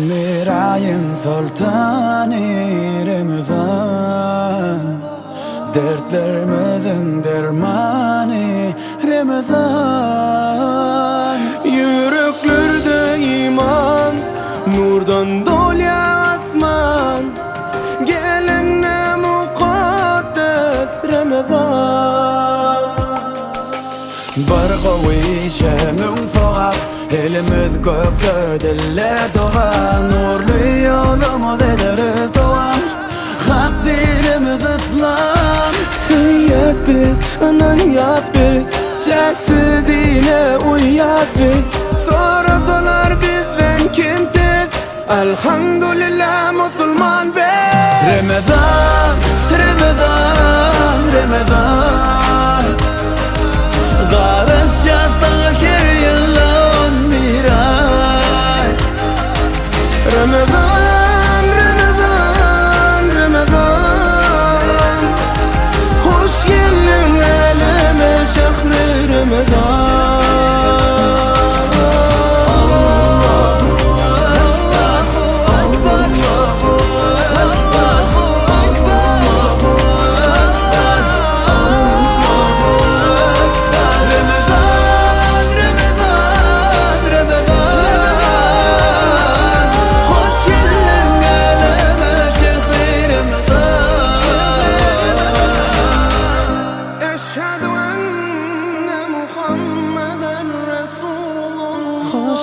Mirayin sultani Ramazan, dertlerimizin dermani Ramazan. Yüreklerde iman, nurdan dolya asman, gelinne mukaddes Ramazan. Barqawi şemin soğar, elimiz gökte dille doğan. Nurlu yolumuz ederiz doğan, hak dinimiz İslam. Süyyez biz, ananiyaz biz, çeksiz dine uyyaz biz. Sorasalar bizden kimsiz, elhamdülillah Müslüman biz. Ramazan, Ramazan, Ramazan, Garışacağız ahir yılın bir ay. Ramazan, Ramazan, Ramazan, hoş geldin elime şehri Ramazan. Hoş